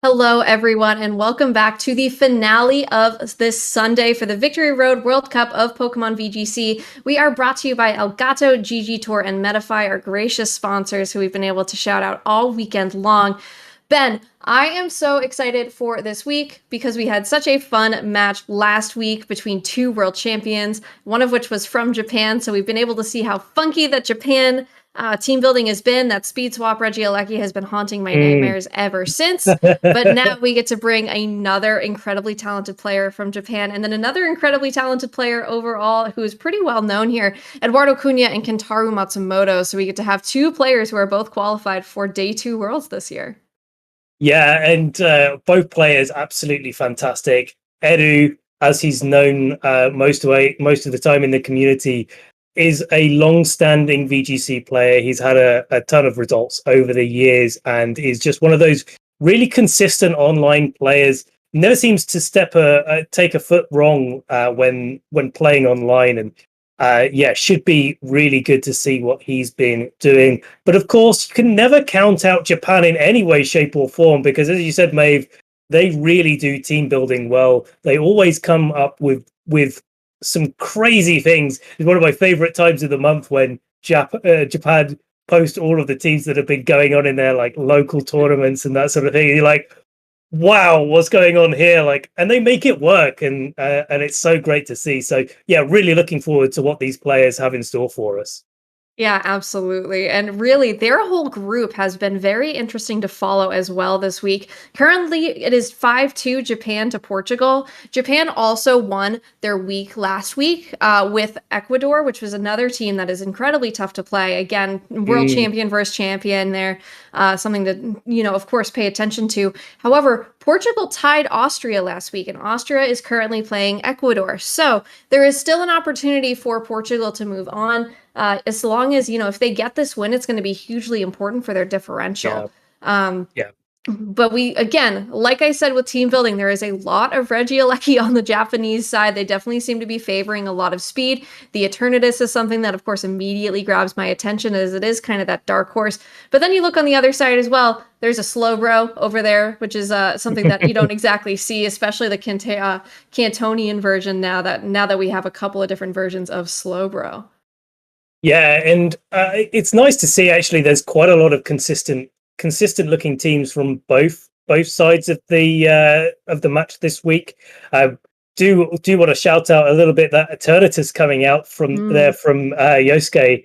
Hello, everyone, and welcome back to the finale of this Sunday for the Victory Road World Cup of Pokémon VGC. We are brought to you by Elgato, GG Tour, and Medify, our gracious sponsors who we've been able to shout out all weekend long. Ben, I am so excited for this week because we had such a fun match last week between two world champions, one of which was from Japan, so we've been able to see how funky that Japan team building has been. That speed swap Regieleki has been haunting my nightmares ever since. But now we get to bring another incredibly talented player from Japan, and then another incredibly talented player overall who is pretty well known here, Eduardo Cunha and Kentaro Matsumoto. So we get to have two players who are both qualified for Day 2 Worlds this year. Yeah, and both players absolutely fantastic. Edu, as he's known most of the time in the community, is a long-standing VGC player. He's had a ton of results over the years and is just one of those really consistent online players. Never seems to take a foot wrong when playing online, and should be really good to see what he's been doing. But of course, you can never count out Japan in any way, shape, or form because, as you said, Maeve, they really do team building well. They always come up with some crazy things. It's one of my favorite times of the month when Japan post all of the teams that have been going on in their like local tournaments and that sort of thing. And you're like, wow, what's going on here? Like, and they make it work, and it's so great to see. So yeah, really looking forward to what these players have in store for us. Yeah, absolutely. And really, their whole group has been very interesting to follow as well this week. Currently, it is 5-2 Japan to Portugal. Japan also won their week last week with Ecuador, which was another team that is incredibly tough to play. Again, world champion versus champion there. Something to, of course, pay attention to. However, Portugal tied Austria last week, and Austria is currently playing Ecuador. So there is still an opportunity for Portugal to move on. As long as, if they get this win, it's going to be hugely important for their differential. Yeah. But again, like I said with team building, there is a lot of Regieleki on the Japanese side. They definitely seem to be favoring a lot of speed. The Eternatus is something that, of course, immediately grabs my attention as it is kind of that dark horse. But then you look on the other side as well. There's a Slowbro over there, which is something that you don't exactly see, especially the Cantonian version now that we have a couple of different versions of Slowbro. Yeah, and it's nice to see actually there's quite a lot of consistent looking teams from both sides of the match this week. Do want to shout out a little bit that Eternatus coming out from Yosuke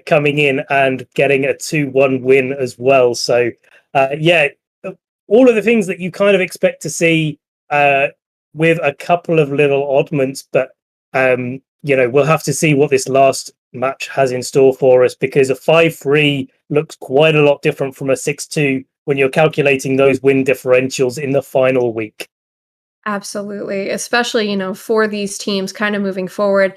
coming in and getting a 2-1 win as well. So all of the things that you kind of expect to see with a couple of little oddments, but we'll have to see what this last match has in store for us, because a 5-3 looks quite a lot different from a 6-2 when you're calculating those win differentials in the final week. Absolutely, especially for these teams kind of moving forward.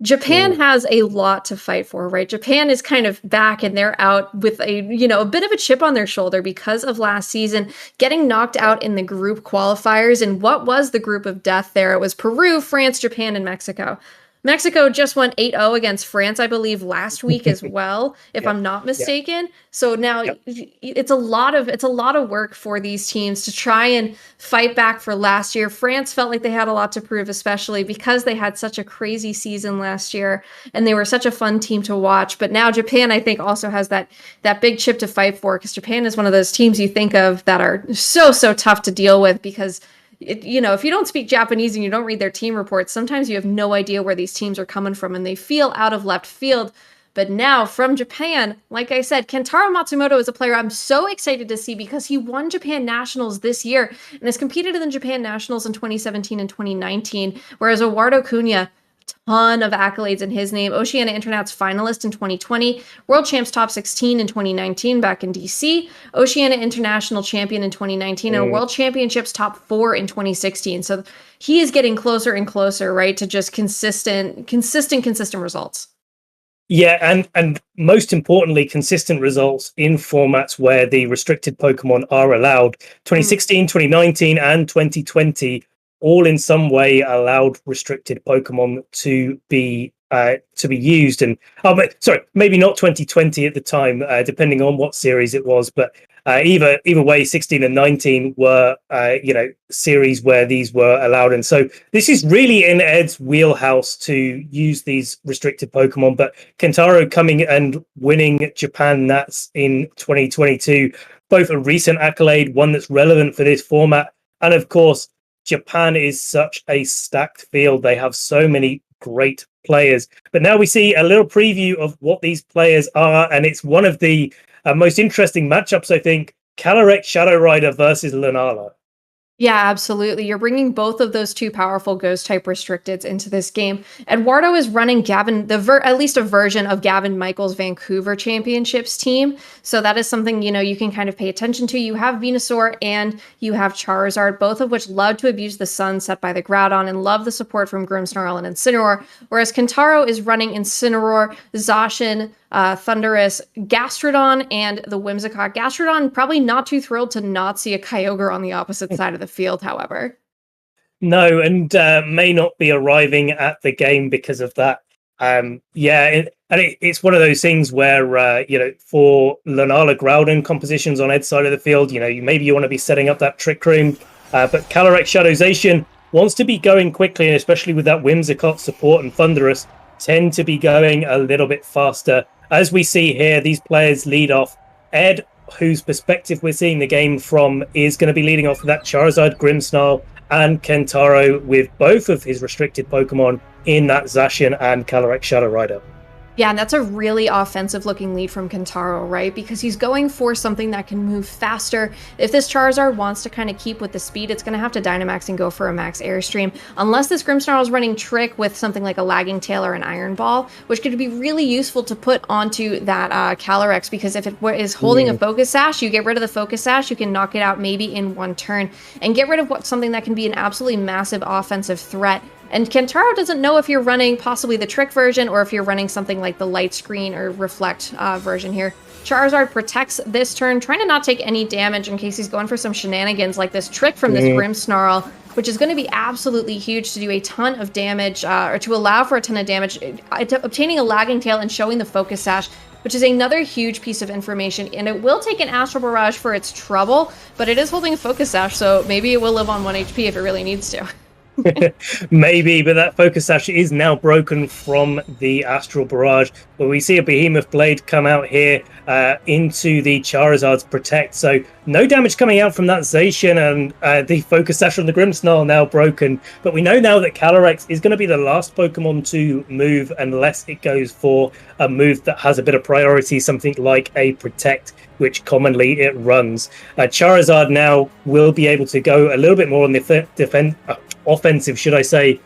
Japan has a lot to fight for, right? Japan is kind of back and they're out with a bit of a chip on their shoulder because of last season getting knocked out in the group qualifiers. And what was the group of death there? It was Peru, France, Japan, and Mexico. Mexico just won 8-0 against France, I believe, last week as well, if I'm not mistaken. So now it's a lot of work for these teams to try and fight back for last year. France felt like they had a lot to prove, especially because they had such a crazy season last year and they were such a fun team to watch. But now Japan, I think, also has that big chip to fight for, because Japan is one of those teams you think of that are so tough to deal with, because if you don't speak Japanese and you don't read their team reports, sometimes you have no idea where these teams are coming from and they feel out of left field. But now from Japan, like I said, Kentaro Matsumoto is a player I'm so excited to see because he won Japan Nationals this year and has competed in the Japan Nationals in 2017 and 2019, whereas Eduardo Cunha, ton of accolades in his name. Oceania Internat's finalist in 2020, World Champs top 16 in 2019 back in DC, Oceania International champion in 2019, and World Championships top 4 in 2016. So he is getting closer and closer, right, to just consistent results. Yeah, and most importantly, consistent results in formats where the restricted Pokemon are allowed. 2016, 2019, and 2020 all in some way allowed restricted Pokemon to be used. And maybe not 2020 at the time, depending on what series it was, but Either way, 16 and 19 were series where these were allowed, and so this is really in Ed's wheelhouse to use these restricted Pokemon. But Kentaro coming and winning Japan Nats in 2022, both a recent accolade, one that's relevant for this format, and of course Japan is such a stacked field. They have so many great players. But now we see a little preview of what these players are, and it's one of the most interesting matchups, I think. Calyrex Shadow Rider versus Lunala. Yeah, absolutely. You're bringing both of those two powerful ghost-type restricteds into this game. Eduardo is running Gavin, at least a version of Gavin Michaels' Vancouver Championships team. So that is something, you can kind of pay attention to. You have Venusaur and you have Charizard, both of which love to abuse the sun set by the Groudon and love the support from Grimmsnarl and Incineroar. Whereas Kentaro is running Incineroar, Zacian, Thundurus, Gastrodon, and the Whimsicott. Gastrodon probably not too thrilled to not see a Kyogre on the opposite side of the field, however. No, and may not be arriving at the game because of that. It's one of those things where, for Lunala Groudon compositions on Ed's side of the field, maybe you want to be setting up that Trick Room, but Calyrex Shadow Zacian wants to be going quickly, and especially with that Whimsicott support and Thundurus, tend to be going a little bit faster. As we see here, these players lead off. Ed, whose perspective we're seeing the game from, is going to be leading off with that Charizard, Grimmsnarl, and Kentaro with both of his restricted Pokemon in that Zacian and Calyrex Shadow Rider. Yeah, and that's a really offensive-looking lead from Kentaro, right? Because he's going for something that can move faster. If this Charizard wants to kind of keep with the speed, it's going to have to Dynamax and go for a Max Airstream. Unless this Grimmsnarl is running Trick with something like a Lagging Tail or an Iron Ball, which could be really useful to put onto that Calyrex, because if it is holding a Focus Sash, you get rid of the Focus Sash, you can knock it out maybe in one turn, and get rid of something that can be an absolutely massive offensive threat. And Kentaro doesn't know if you're running possibly the Trick version or if you're running something like the Light Screen or Reflect version here. Charizard protects this turn, trying to not take any damage in case he's going for some shenanigans like this Trick from this Grimmsnarl, which is going to be absolutely huge to do a ton of damage, or to allow for a ton of damage. Obtaining a Lagging Tail and showing the Focus Sash, which is another huge piece of information, and it will take an Astral Barrage for its trouble, but it is holding a Focus Sash, so maybe it will live on 1 HP if it really needs to. Maybe, but that Focus Sash is now broken from the Astral Barrage. But we see a Behemoth Blade come out here into the Charizard's Protect. So no damage coming out from that Zacian, and the Focus Sash on the Grimmsnarl now broken. But we know now that Calyrex is going to be the last Pokemon to move unless it goes for a move that has a bit of priority, something like a Protect, which commonly it runs. Charizard now will be able to go a little bit more on the offensive, should I say,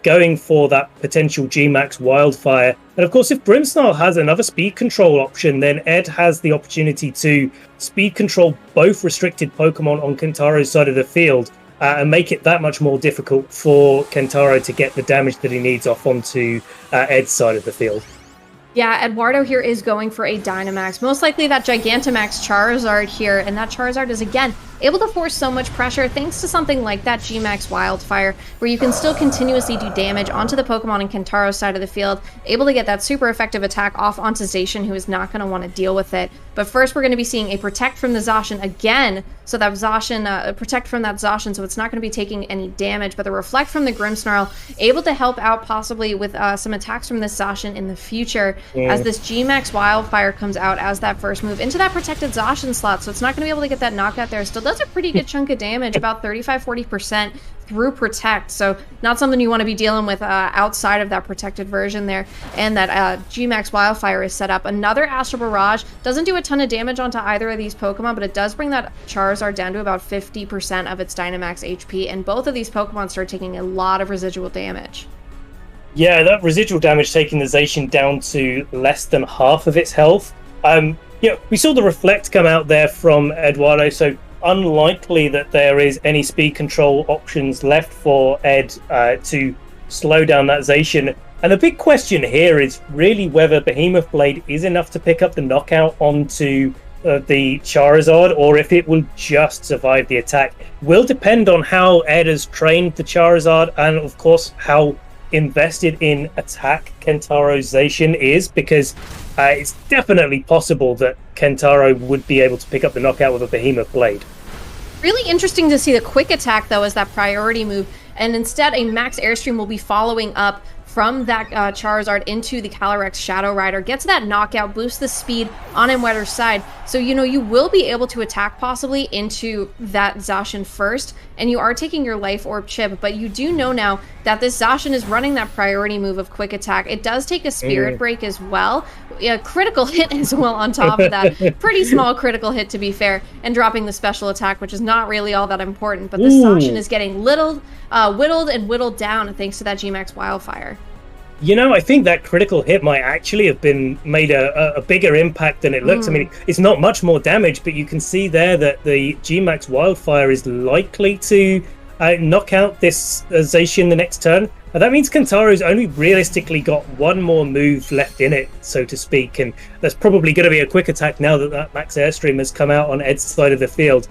going for that potential G-Max Wildfire. And of course, if Grimmsnarl has another speed control option, then Ed has the opportunity to speed control both restricted Pokemon on Kentaro's side of the field, and make it that much more difficult for Kentaro to get the damage that he needs off onto Ed's side of the field. Yeah, Eduardo here is going for a Dynamax. Most likely that Gigantamax Charizard here, and that Charizard is, again, able to force so much pressure thanks to something like that G-Max Wildfire, where you can still continuously do damage onto the Pokemon in Kentaro's side of the field, able to get that super effective attack off onto Zacian, who is not going to want to deal with it. But first, we're going to be seeing a Protect from the Zacian again, so that Zacian, Protect from that Zacian, so it's not going to be taking any damage, but the Reflect from the Grimmsnarl, able to help out possibly with some attacks from this Zacian in the future, as this G-Max Wildfire comes out as that first move into that protected Zacian slot, so it's not going to be able to get that knockout there. Still does a pretty good chunk of damage, about 35-40% through Protect, so not something you want to be dealing with outside of that protected version there. And that G-Max Wildfire is set up. Another Astral Barrage doesn't do a ton of damage onto either of these Pokemon, but it does bring that Charizard down to about 50% of its Dynamax HP, and both of these Pokemon start taking a lot of residual damage. Yeah, that residual damage taking the Zacian down to less than half of its health. We saw the Reflect come out there from Eduardo, so unlikely that there is any speed control options left for Ed to slow down that Zacian. And the big question here is really whether Behemoth Blade is enough to pick up the knockout onto the Charizard, or if it will just survive the attack. Will depend on how Ed has trained the Charizard, and of course how invested in attack Kentaro's Zacian is, because it's definitely possible that Kentaro would be able to pick up the knockout with a Behemoth Blade. Really interesting to see the quick attack, though, as that priority move, and instead a max airstream will be following up from that Charizard into the Calyrex Shadow Rider, gets that knockout, boosts the speed on Eduardo's side. So, you will be able to attack possibly into that Zacian first, and you are taking your Life Orb chip, but you do know now that this Zacian is running that priority move of quick attack. It does take a Spirit Break as well, a critical hit as well on top of that. Pretty small critical hit, to be fair, and dropping the special attack, which is not really all that important, but this Zacian is getting whittled and whittled down thanks to that G-Max Wildfire. I think that critical hit might actually have made a bigger impact than it looks. I mean, it's not much more damage, but you can see there that the G-Max Wildfire is likely to knock out this Zacian the next turn. And that means Kentaro's only realistically got one more move left in it, so to speak, and that's probably going to be a quick attack now that Max Airstream has come out on Ed's side of the field.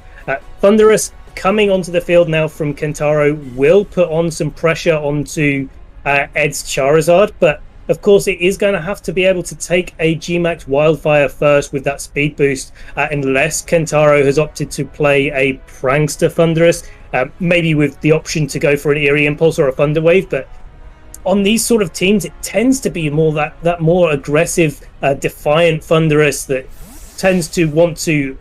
Thunderous coming onto the field now from Kentaro will put on some pressure onto Ed's Charizard, but of course it is going to have to be able to take a G-Max Wildfire first with that speed boost, unless Kentaro has opted to play a Prankster Thunderous, maybe with the option to go for an Eerie Impulse or a Thunder Wave. But on these sort of teams, it tends to be more that more aggressive, defiant Thunderous that tends to want to,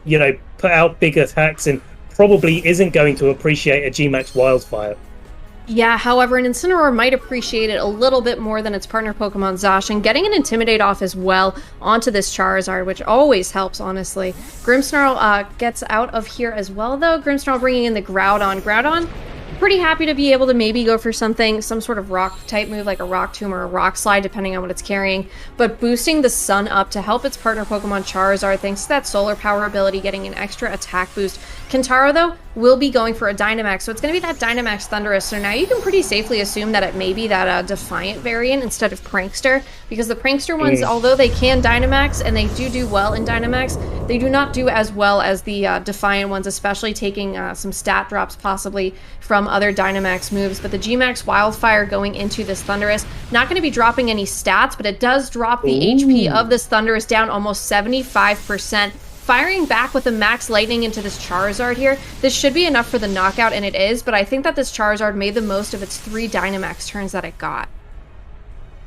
put out big attacks and probably isn't going to appreciate a G-Max Wildfire. Yeah, however, an Incineroar might appreciate it a little bit more than its partner Pokemon Zacian, getting an Intimidate off as well onto this Charizard, which always helps, honestly. Grimmsnarl gets out of here as well, though. Grimmsnarl bringing in the Groudon. Groudon, pretty happy to be able to maybe go for some sort of rock-type move, like a Rock Tomb or a Rock Slide, depending on what it's carrying, but boosting the Sun up to help its partner Pokemon Charizard, thanks to that Solar Power ability, getting an extra attack boost. Kentaro, though, will be going for a Dynamax, so it's going to be that Dynamax Thunderous. So now you can pretty safely assume that it may be that Defiant variant instead of Prankster, because the Prankster ones, although they can Dynamax, and they do well in Dynamax, they do not do as well as the Defiant ones, especially taking some stat drops possibly from other Dynamax moves. But the G-Max Wildfire going into this Thunderous, not going to be dropping any stats, but it does drop the HP of this Thunderous down almost 75%. Firing back with a Max Lightning into this Charizard here, this should be enough for the knockout, and it is, but I think that this Charizard made the most of its 3 Dynamax turns that it got.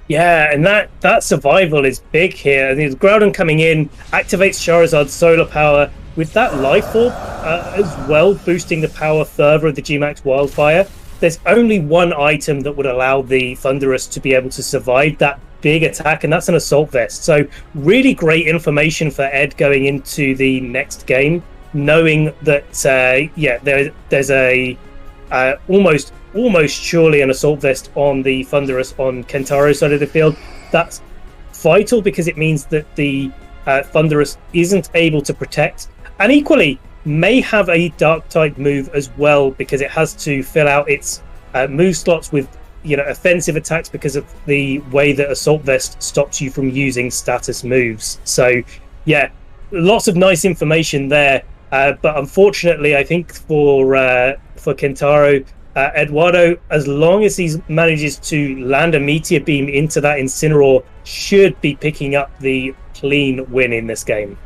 Yeah, and that survival is big here. The Groudon coming in activates Charizard's Solar Power with that Life Orb as well, boosting the power further of the G-Max Wildfire. There's only one item that would allow the Thunderous to be able to survive that big attack, and that's an Assault Vest. So really great information for Ed going into the next game, knowing that there's a almost surely an Assault Vest on the Thunderous on Kentaro's side of the field. That's vital because it means that the Thunderous isn't able to protect, and equally may have a Dark type move as well, because it has to fill out its move slots with offensive attacks because of the way that Assault Vest stops you from using status moves. So yeah, lots of nice information there, but unfortunately I think for Kentaro, Eduardo, as long as he manages to land a Meteor Beam into that Incineroar, should be picking up the clean win in this game.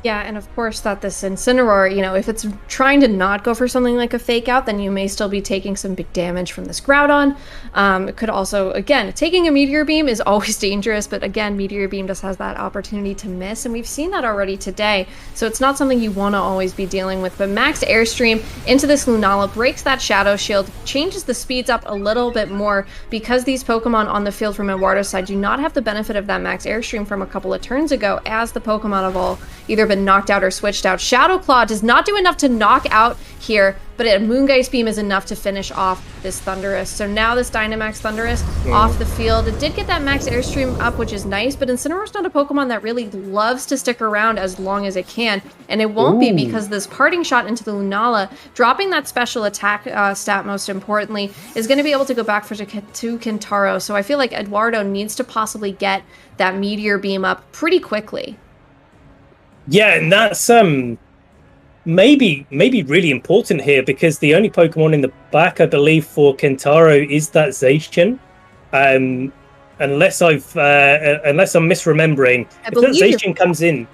Yeah, and of course that this Incineroar, if it's trying to not go for something like a Fake Out, then you may still be taking some big damage from this Groudon. It could also, again, taking a Meteor Beam is always dangerous, but again, Meteor Beam just has that opportunity to miss, and we've seen that already today, so it's not something you want to always be dealing with. But Max Airstream into this Lunala breaks that Shadow Shield, changes the speeds up a little bit more, because these Pokemon on the field from Eduardo's side do not have the benefit of that Max Airstream from a couple of turns ago, as the Pokemon have all either been knocked out or switched out. Shadow Claw does not do enough to knock out here, but a Moongeist Beam is enough to finish off this Thunderous. So now this Dynamax Thunderous off the field. It did get that Max Airstream up, which is nice, but Incineroar's not a Pokemon that really loves to stick around as long as it can, and it won't be, because this Parting Shot into the Lunala, dropping that special attack stat most importantly, is going to be able to go back to Kentaro. So I feel like Eduardo needs to possibly get that Meteor Beam up pretty quickly. Yeah, and that's maybe really important here, because the only Pokemon in the back, I believe, for Kentaro is that Zacian. unless I'm misremembering. I If that believe you're Zacian comes in,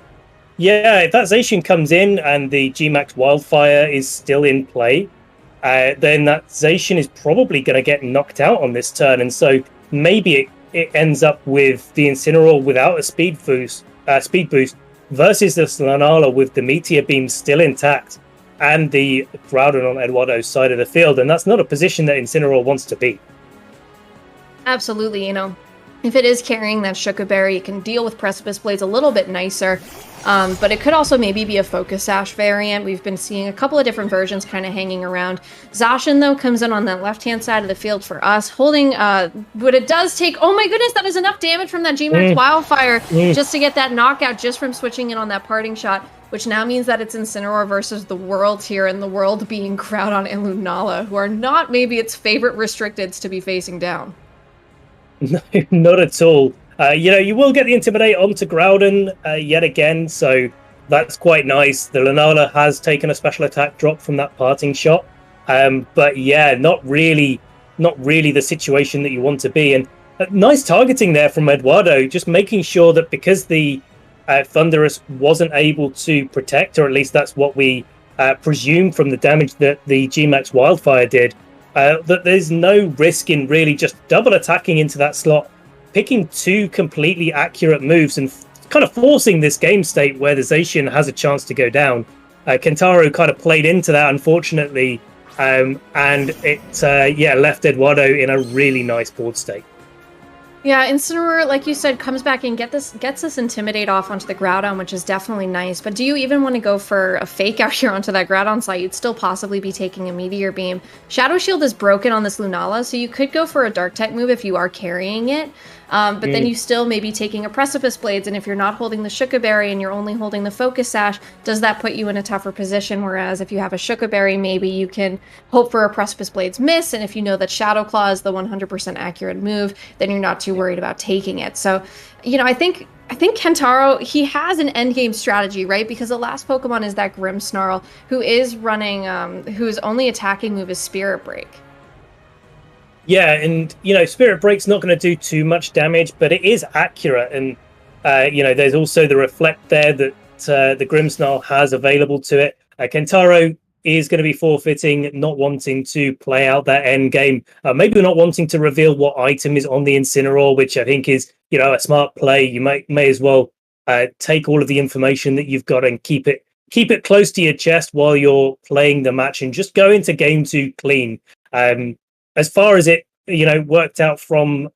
yeah, if that Zacian comes in and the Gmax Wildfire is still in play, then that Zacian is probably going to get knocked out on this turn, and so maybe it ends up with the Incineroar without a speed boost versus the Lunala with the Meteor Beam still intact and the Groudon on Eduardo's side of the field, and that's not a position that Incineroar wants to be. absolutely, if it is carrying that Shuka Berry, it can deal with Precipice Blades a little bit nicer. But it could also maybe be a Focus Sash variant. We've been seeing a couple of different versions kind of hanging around. Zacian, though, comes in on that left-hand side of the field for us, holding, but it does take, oh my goodness, that is enough damage from that Gmax Wildfire just to get that knockout just from switching in on that parting shot, which now means that it's Incineroar versus the world here, and the world being Groudon and Lunala, who are not maybe its favorite restricteds to be facing down. No, not at all. You will get the Intimidate onto Groudon yet again, so that's quite nice. The Lunala has taken a special attack drop from that parting shot, but yeah, not really the situation that you want to be. And nice targeting there from Eduardo, just making sure that because the Thunderous wasn't able to protect, or at least that's what we presume from the damage that the Gmax Wildfire did, that there's no risk in really just double attacking into that slot, picking two completely accurate moves and kind of forcing this game state where the Zacian has a chance to go down. Kentaro kind of played into that, unfortunately, and it left Eduardo in a really nice board state. Yeah, Incineroar, like you said, comes back and gets this Intimidate off onto the Groudon, which is definitely nice. But do you even want to go for a Fake out here onto that Groudon slot? You'd still possibly be taking a Meteor Beam. Shadow Shield is broken on this Lunala, so you could go for a Dark-type move if you are carrying it. But then you still may be taking a Precipice Blades, and if you're not holding the Shuka Berry and you're only holding the Focus Sash, does that put you in a tougher position? Whereas if you have a Shuka Berry, maybe you can hope for a Precipice Blades miss, and if you know that Shadow Claw is the 100% accurate move, then you're not too worried about taking it. So, I think Kentaro, he has an endgame strategy, right? Because the last Pokemon is that Grimmsnarl, who is running, whose only attacking move is Spirit Break. Yeah, and Spirit Break's not going to do too much damage, but it is accurate, and there's also the Reflect there that the Grimmsnarl has available to it. Kentaro is going to be forfeiting, not wanting to play out that end game, maybe not wanting to reveal what item is on the Incineroar, which I think is a smart play. You may as well take all of the information that you've got and keep it close to your chest while you're playing the match, and just go into game 2 clean. As far as it, worked out from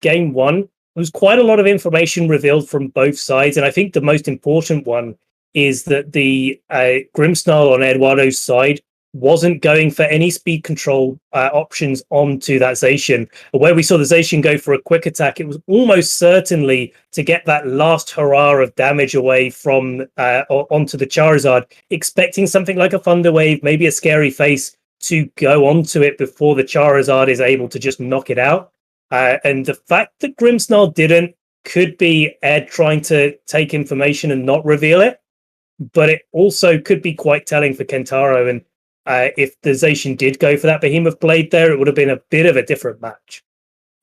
game 1, there was quite a lot of information revealed from both sides. And I think the most important one is that the Grimmsnarl on Eduardo's side wasn't going for any speed control options onto that Zacian. Where we saw the Zacian go for a quick attack, it was almost certainly to get that last hurrah of damage away from onto the Charizard, expecting something like a Thunder Wave, maybe a Scary Face, to go onto it before the Charizard is able to just knock it out. And the fact that Grimmsnarl didn't could be Ed trying to take information and not reveal it, but it also could be quite telling for Kentaro. And if the Zacian did go for that Behemoth Blade there, it would have been a bit of a different match.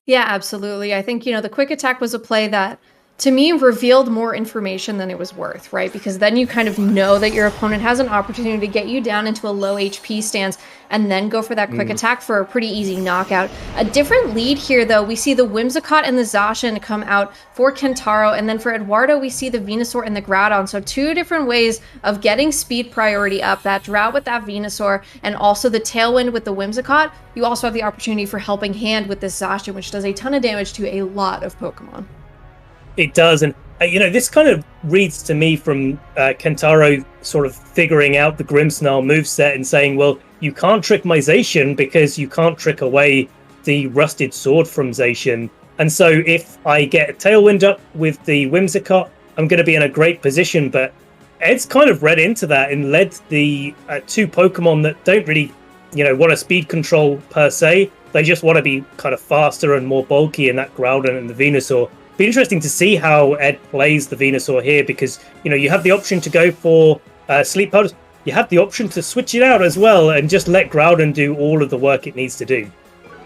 Yeah, absolutely. I think, the quick attack was a play that, to me, revealed more information than it was worth, right? Because then you kind of know that your opponent has an opportunity to get you down into a low HP stance and then go for that quick attack for a pretty easy knockout. A different lead here, though. We see the Whimsicott and the Zacian come out for Kentaro, and then for Eduardo, we see the Venusaur and the Groudon. So two different ways of getting speed priority up. That Drought with that Venusaur, and also the Tailwind with the Whimsicott. You also have the opportunity for Helping Hand with this Zacian, which does a ton of damage to a lot of Pokemon. It does, and this kind of reads to me from Kentaro sort of figuring out the Grimmsnarl moveset and saying, well, you can't trick my Zacian because you can't trick away the Rusted Sword from Zacian. And so if I get a Tailwind up with the Whimsicott, I'm going to be in a great position. But Ed's kind of read into that and led the two Pokemon that don't really, want a speed control per se. They just want to be kind of faster and more bulky in that Groudon and the Venusaur. Be interesting to see how Ed plays the Venusaur here, because you have the option to go for Sleep Powders. You have the option to switch it out as well and just let Groudon do all of the work it needs to do.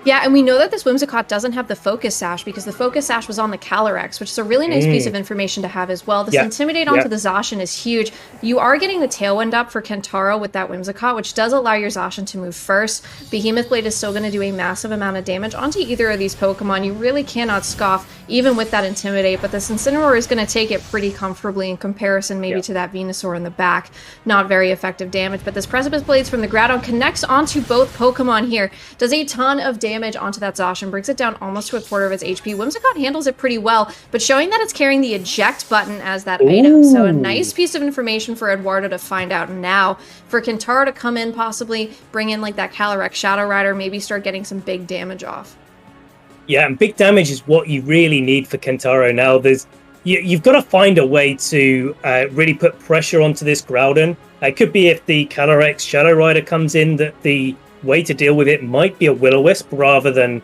Yeah, and we know that this Whimsicott doesn't have the Focus Sash because the Focus Sash was on the Calyrex, which is a really nice piece of information to have as well. This Intimidate onto the Zacian is huge. You are getting the Tailwind up for Kentaro with that Whimsicott, which does allow your Zacian to move first. Behemoth Blade is still going to do a massive amount of damage onto either of these Pokemon. You really cannot scoff even with that Intimidate, but this Incineroar is going to take it pretty comfortably in comparison maybe to that Venusaur in the back. Not very effective damage, but this Precipice Blades from the Groudon connects onto both Pokemon here. Does a ton of damage onto that Zacian, brings it down almost to a quarter of its HP. Whimsicott handles it pretty well, but showing that it's carrying the eject button as that item. So a nice piece of information for Eduardo to find out now. For Kentaro to come in, possibly bring in like that Calyrex Shadow Rider, maybe start getting some big damage off. Yeah, and big damage is what you really need for Kentaro now. You've got to find a way to really put pressure onto this Groudon. It could be if the Calyrex Shadow Rider comes in, that the way to deal with it might be a Will-O-Wisp rather than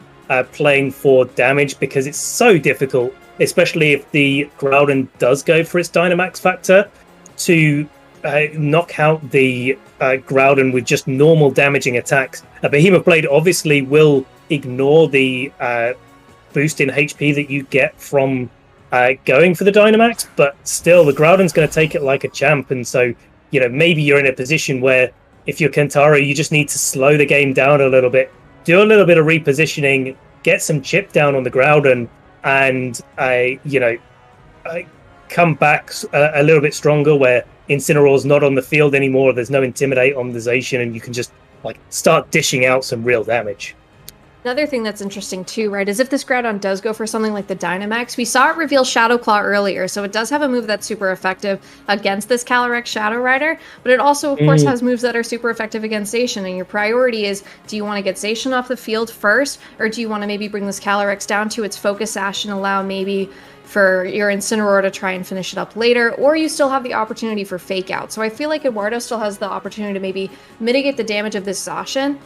playing for damage, because it's so difficult, especially if the Groudon does go for its Dynamax factor, to knock out the Groudon with just normal damaging attacks. A Behemoth Blade obviously will ignore the boost in HP that you get from going for the Dynamax, but still the Groudon's going to take it like a champ, and so maybe you're in a position where if you're Kentaro, you just need to slow the game down a little bit, do a little bit of repositioning, get some chip down on the Groudon, and come back a little bit stronger where Incineroar's not on the field anymore, there's no Intimidate on the Zacian, and you can just start dishing out some real damage. Another thing that's interesting too, right, is if this Groudon does go for something like the Dynamax, we saw it reveal Shadow Claw earlier, so it does have a move that's super effective against this Calyrex Shadow Rider, but it also, of course, has moves that are super effective against Zacian, and your priority is, do you want to get Zacian off the field first, or do you want to maybe bring this Calyrex down to its Focus Sash and allow maybe for your Incineroar to try and finish it up later, or you still have the opportunity for Fake Out. So I feel like Eduardo still has the opportunity to maybe mitigate the damage of this Zacian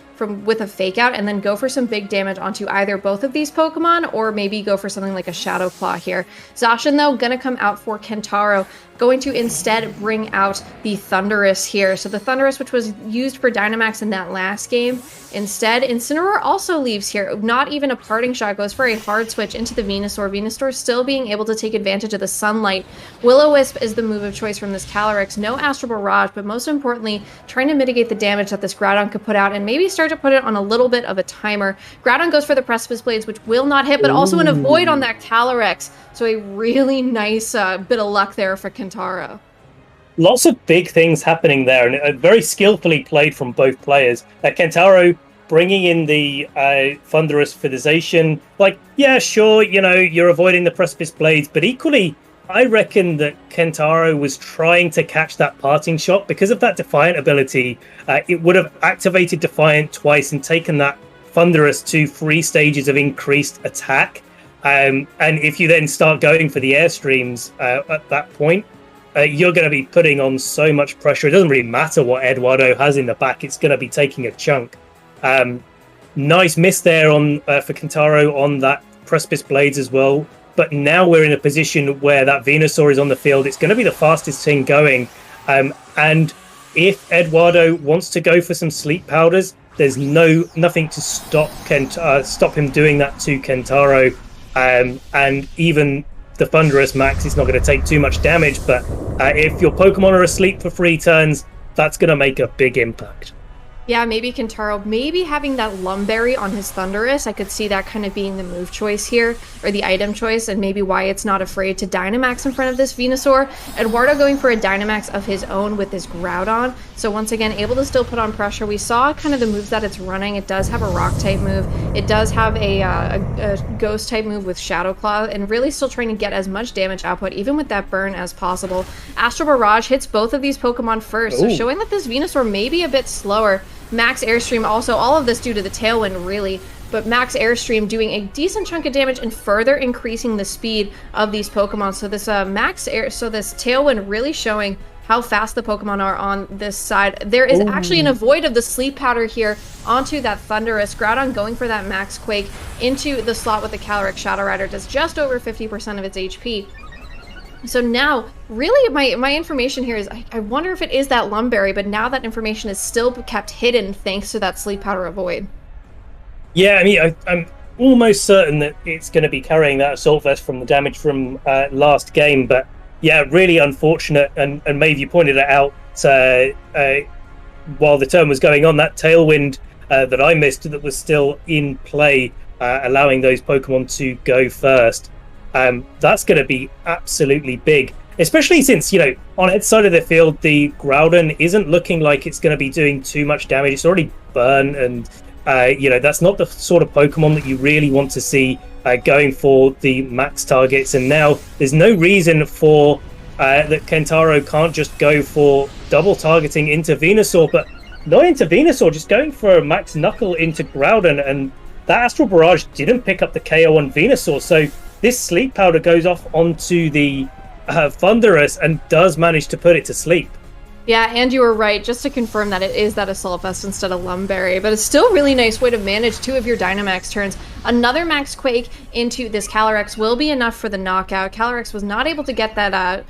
with a Fake Out, and then go for some big damage onto either both of these Pokemon, or maybe go for something like a Shadow Claw here. Zacian, though, gonna come out for Kentaro, going to instead bring out the Thundurus here. So the Thundurus, which was used for Dynamax in that last game, instead, Incineroar also leaves here. Not even a parting shot, goes for a hard switch into the Venusaur. Venusaur still being able to take advantage of the sunlight. Will-O-Wisp is the move of choice from this Calyrex. No Astral Barrage, but most importantly, trying to mitigate the damage that this Groudon could put out, and maybe start to put it on a little bit of a timer. Groudon goes for the Precipice Blades, which will not hit, but also an Avoid on that Calyrex. So a really nice bit of luck there for Kentaro. Lots of big things happening there, and very skillfully played from both players. Kentaro bringing in the Thundurus for the Zacian. Yeah, sure, you're avoiding the Precipice Blades, but equally, I reckon that Kentaro was trying to catch that parting shot. Because of that Defiant ability, it would have activated Defiant twice and taken that Thundurus to 3 stages of increased attack. And if you then start going for the Airstreams at that point, you're going to be putting on so much pressure. It doesn't really matter what Eduardo has in the back. It's going to be taking a chunk. Nice miss there for Kentaro on that Precipice Blades as well. But now we're in a position where that Venusaur is on the field. It's going to be the fastest thing going. And if Eduardo wants to go for some Sleep Powders, there's nothing to stop him doing that to Kentaro. And even the Thundurus Max is not going to take too much damage, but if your Pokemon are asleep for 3 turns, that's going to make a big impact. Yeah, maybe Kentaro, maybe having that Lumberry on his Thundurus, I could see that kind of being the move choice here, or the item choice, and maybe why it's not afraid to Dynamax in front of this Venusaur. Eduardo going for a Dynamax of his own with this Groudon, so once again, able to still put on pressure. We saw kind of the moves that it's running. It does have a Rock-type move. It does have a Ghost-type move with Shadow Claw, and really still trying to get as much damage output, even with that burn, as possible. Astral Barrage hits both of these Pokemon first, so showing that this Venusaur may be a bit slower. Max Airstream also, all of this due to the Tailwind really, but Max Airstream doing a decent chunk of damage and further increasing the speed of these Pokemon. So this this Tailwind really showing how fast the Pokemon are on this side. There is actually an Avoid of the Sleep Powder here onto that Thundurus. Groudon going for that Max Quake into the slot with the Calyrex Shadow Rider, does just over 50% of its HP. So now, really, my information here is, I wonder if it is that Lumberry, but now that information is still kept hidden thanks to that Sleep Powder Avoid. Yeah, I mean, I'm almost certain that it's going to be carrying that assault vest from the damage from last game. But yeah, really unfortunate. And Maeve, you pointed it out while the turn was going on, that tailwind that I missed that was still in play, allowing those Pokemon to go first. That's going to be absolutely big, especially since, on its side of the field, the Groudon isn't looking like it's going to be doing too much damage. It's already burned, and that's not the sort of Pokemon that you really want to see going for the max targets. And now there's no reason for that Kentaro can't just go for double targeting into Venusaur, but not into Venusaur, just going for a max knuckle into Groudon. And that Astral Barrage didn't pick up the KO on Venusaur, so this Sleep Powder goes off onto the Thunderous and does manage to put it to sleep. Yeah, and you were right, just to confirm that it is that Assault Vest instead of Lumberry, but it's still a really nice way to manage 2 of your Dynamax turns. Another Max Quake into this Calyrex will be enough for the knockout. Calyrex was not able to get that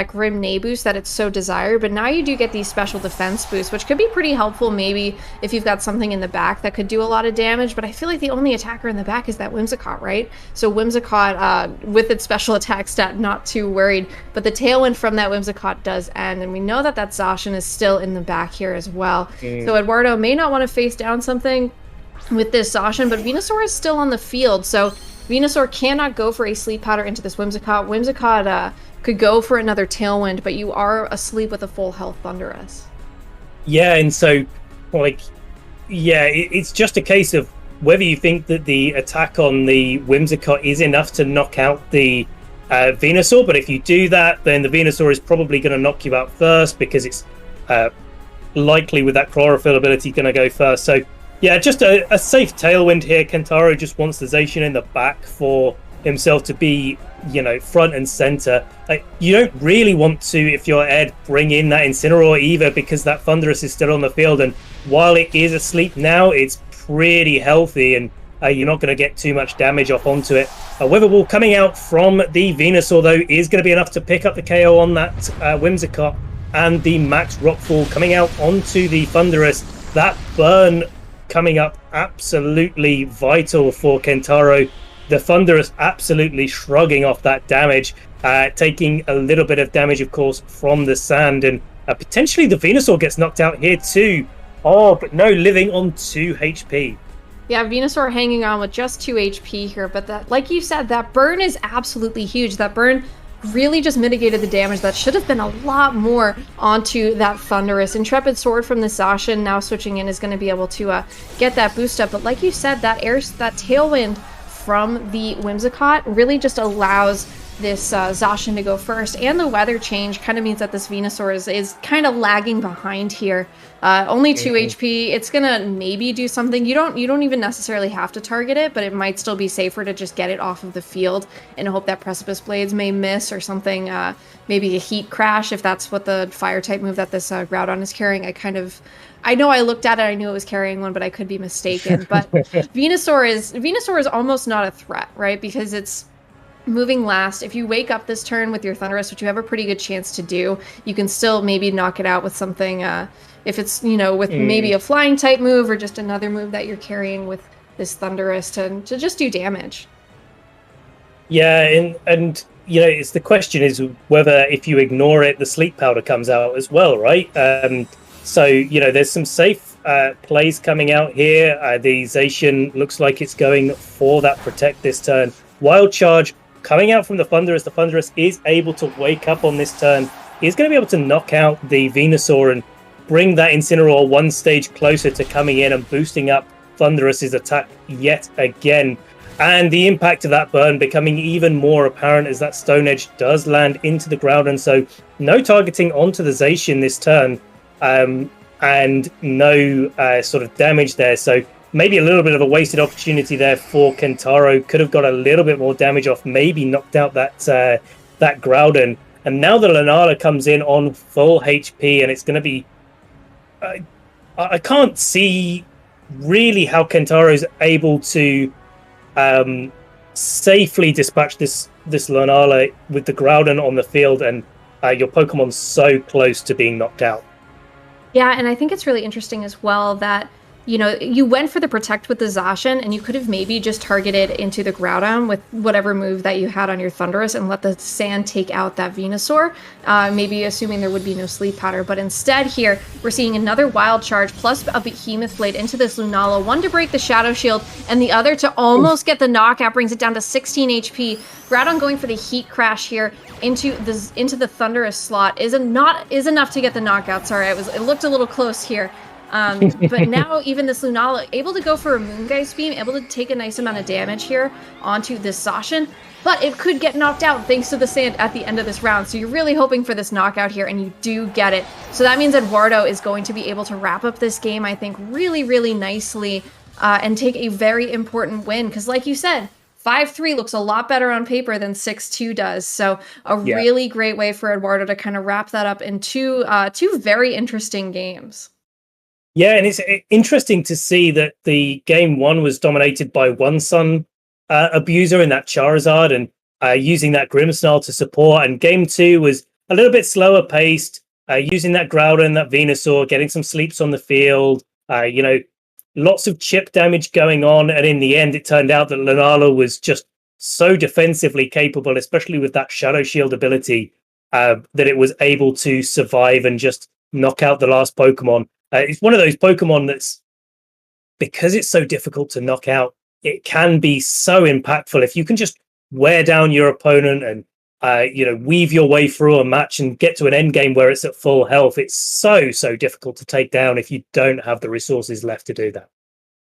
Grim Neigh boost that it's so desired, but now you do get these special defense boosts, which could be pretty helpful maybe if you've got something in the back that could do a lot of damage, but I feel like the only attacker in the back is that Whimsicott, right? So Whimsicott, with its special attack stat, not too worried, but the tailwind from that Whimsicott does end, and we know that Zacian is still in the back here as well. So Eduardo may not want to face down something with this Zacian, but Venusaur is still on the field, so Venusaur cannot go for a Sleep Powder into this Whimsicott. Whimsicott could go for another Tailwind, but you are asleep with a full health Thunderous. Yeah, and so, it's just a case of whether you think that the attack on the Whimsicott is enough to knock out the Venusaur, but if you do that, then the Venusaur is probably going to knock you out first, because it's likely with that Chlorophyll ability going to go first. So, yeah, just a safe Tailwind here. Kentaro just wants the Zacian in the back for himself to be, front and center. You don't really want to, if you're Ed, bring in that Incineroar either, because that Thunderous is still on the field, and while it is asleep now, it's pretty healthy, and you're not going to get too much damage off onto it. Weather Ball coming out from the Venusaur, though, is going to be enough to pick up the KO on that Whimsicott, and the Max Rockfall coming out onto the Thunderous. That burn coming up absolutely vital for Kentaro. The Thunderous absolutely shrugging off that damage, taking a little bit of damage, of course, from the sand, and potentially the Venusaur gets knocked out here too. Oh, but no, living on 2 HP. Yeah, Venusaur hanging on with just 2 HP here, but that, like you said, that burn is absolutely huge. That burn really just mitigated the damage that should have been a lot more onto that Thunderous. Intrepid Sword from the Zacian now switching in is going to be able to get that boost up, but like you said, that Tailwind from the Whimsicott really just allows this Zacian to go first, and the weather change kind of means that this Venusaur is kind of lagging behind here. Only 2 HP. It's gonna maybe do something. You don't even necessarily have to target it, but it might still be safer to just get it off of the field and hope that Precipice Blades may miss or something. Maybe a Heat Crash if that's what the fire type move that this Groudon is carrying. I know I looked at it, I knew it was carrying one, but I could be mistaken. But Venusaur is almost not a threat, right? Because it's moving last. If you wake up this turn with your Thunderous, which you have a pretty good chance to do, you can still maybe knock it out with something, if it's, with maybe a flying type move or just another move that you're carrying with this Thunderous to just do damage. Yeah, and it's the question is whether if you ignore it, the Sleep Powder comes out as well, right? So, there's some safe plays coming out here. The Zacian looks like it's going for that Protect this turn. Wild Charge coming out from the Thunderous. The Thunderous is able to wake up on this turn. He's going to be able to knock out the Venusaur and bring that Incineroar one stage closer to coming in and boosting up Thunderous's attack yet again. And the impact of that burn becoming even more apparent as that Stone Edge does land into the ground. And so no targeting onto the Zacian this turn. And no sort of damage there. So maybe a little bit of a wasted opportunity there for Kentaro. Could have got a little bit more damage off, maybe knocked out that Groudon. And now the Lunala comes in on full HP, and it's going to be... I can't see really how Kentaro's able to safely dispatch this Lunala with the Groudon on the field, and your Pokemon's so close to being knocked out. Yeah, and I think it's really interesting as well that you went for the protect with the Zacian, and you could have maybe just targeted into the Groudon with whatever move that you had on your Thundurus and let the sand take out that Venusaur, maybe assuming there would be no sleep pattern. But instead here, we're seeing another Wild Charge plus a Behemoth Blade into this Lunala, one to break the Shadow Shield, and the other to almost get the knockout, brings it down to 16 HP. Groudon going for the Heat Crash here into the Thundurus slot is enough to get the knockout. Sorry, it looked a little close here. But now even this Lunala able to go for a Moongeist Beam, able to take a nice amount of damage here onto this Zacian, but it could get knocked out thanks to the sand at the end of this round. So you're really hoping for this knockout here, and you do get it. So that means Eduardo is going to be able to wrap up this game, I think, really, really nicely and take a very important win. Because like you said, 5-3 looks a lot better on paper than 6-2 does. So a really great way for Eduardo to kind of wrap that up in two very interesting games. Yeah, and it's interesting to see that the game one was dominated by one Sun abuser in that Charizard and using that Grimmsnarl to support, and game two was a little bit slower paced, using that Groudon, that Venusaur, getting some sleeps on the field, lots of chip damage going on, and in the end it turned out that Lunala was just so defensively capable, especially with that Shadow Shield ability, that it was able to survive and just knock out the last Pokemon. It's one of those Pokemon that's, because it's so difficult to knock out, it can be so impactful. If you can just wear down your opponent and, weave your way through a match and get to an end game where it's at full health, it's so difficult to take down if you don't have the resources left to do that.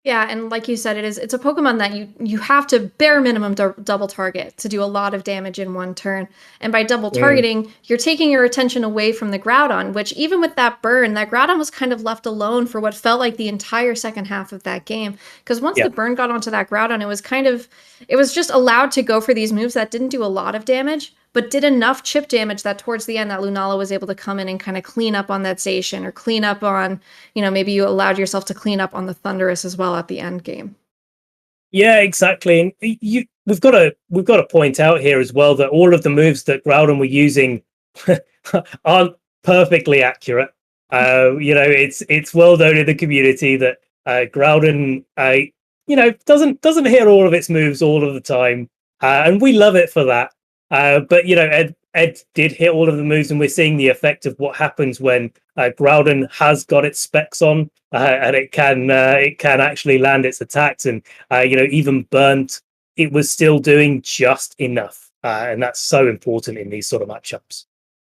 Yeah, and like you said, it's a Pokemon that you have to bare minimum double target to do a lot of damage in one turn. And by double targeting, you're taking your attention away from the Groudon, which even with that burn, that Groudon was kind of left alone for what felt like the entire second half of that game. Because once the burn got onto that Groudon, it was just allowed to go for these moves that didn't do a lot of damage, but did enough chip damage that towards the end that Lunala was able to come in and kind of clean up on that Zacian, or clean up on, maybe you allowed yourself to clean up on the Thundurus as well at the end game. Yeah, exactly. And we've got to point out here as well that all of the moves that Groudon were using aren't perfectly accurate. It's well known in the community that Groudon, doesn't hit all of its moves all of the time, and we love it for that. But Ed did hit all of the moves, and we're seeing the effect of what happens when Groudon has got its specs on, and it can actually land its attacks, and even burnt, it was still doing just enough, and that's so important in these sort of matchups.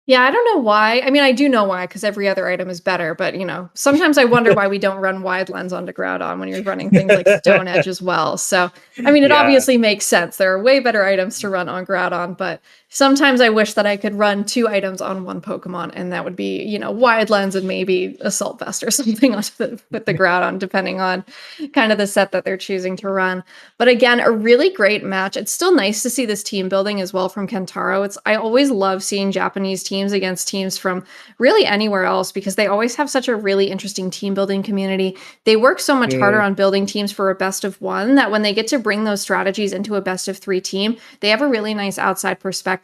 Yeah, I don't know why. I mean, I do know why, because every other item is better. But, sometimes I wonder why we don't run Wide Lens onto Groudon when you're running things like Stone Edge as well. So, I mean, it obviously makes sense. There are way better items to run on Groudon, but sometimes I wish that I could run two items on one Pokemon, and that would be, Wide Lens and maybe Assault Vest or something with the Groudon, depending on kind of the set that they're choosing to run. But again, a really great match. It's still nice to see this team building as well from Kentaro. I always love seeing Japanese teams against teams from really anywhere else, because they always have such a really interesting team building community. They work so much harder on building teams for a best of one that when they get to bring those strategies into a best of three team, they have a really nice outside perspective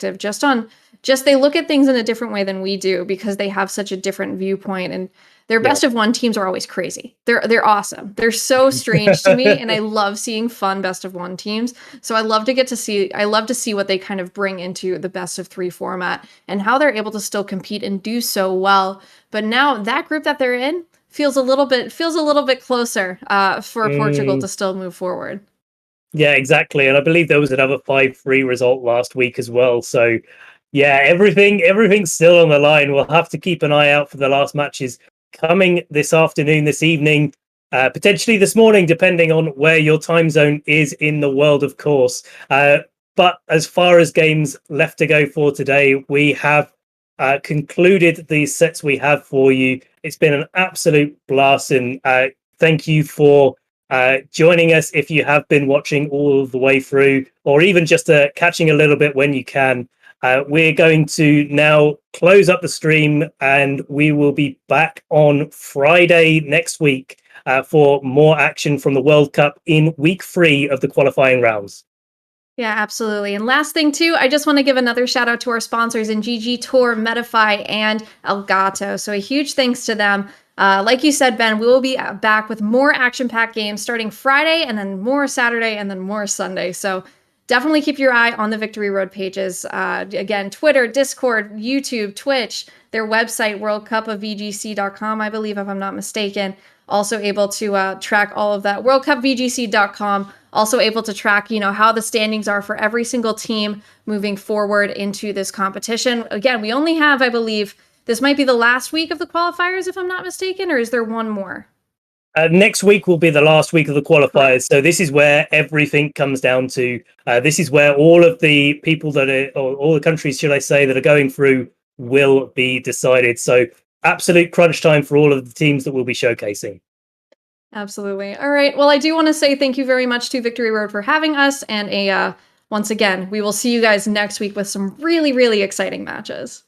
they look at things in a different way than we do, because they have such a different viewpoint, and their best of one teams are always crazy. They're awesome. They're so strange to me, and I love seeing fun best of one teams. So I love to see what they kind of bring into the best of three format and how they're able to still compete and do so well. But now that group that they're in feels a little bit closer for Portugal to still move forward. Yeah, exactly. And I believe there was another 5-3 result last week as well. So yeah, everything's still on the line. We'll have to keep an eye out for the last matches coming this afternoon, this evening, potentially this morning, depending on where your time zone is in the world, of course. But as far as games left to go for today, we have concluded the sets we have for you. It's been an absolute blast, and thank you for joining us if you have been watching all the way through, or even just catching a little bit when you can. We're going to now close up the stream, and we will be back on Friday next week for more action from the World Cup in week 3 of the qualifying rounds. Yeah, absolutely. And last thing too, I just want to give another shout out to our sponsors in GG Tour, Metafy, and Elgato. So a huge thanks to them. Like you said, Ben, we will be back with more action-packed games starting Friday, and then more Saturday, and then more Sunday. So definitely keep your eye on the Victory Road pages. Again, Twitter, Discord, YouTube, Twitch, their website, worldcupofvgc.com, I believe, if I'm not mistaken. Also able to track all of that. worldcupvgc.com. Also able to track, how the standings are for every single team moving forward into this competition. Again, we only have, I believe, this might be the last week of the qualifiers, if I'm not mistaken, or is there one more? Next week will be the last week of the qualifiers. Correct. So this is where everything comes down to. This is where all of the people that are, or all the countries, should I say, that are going through will be decided. So absolute crunch time for all of the teams that we'll be showcasing. Absolutely. All right. Well, I do want to say thank you very much to Victory Road for having us. And once again, we will see you guys next week with some really, really exciting matches.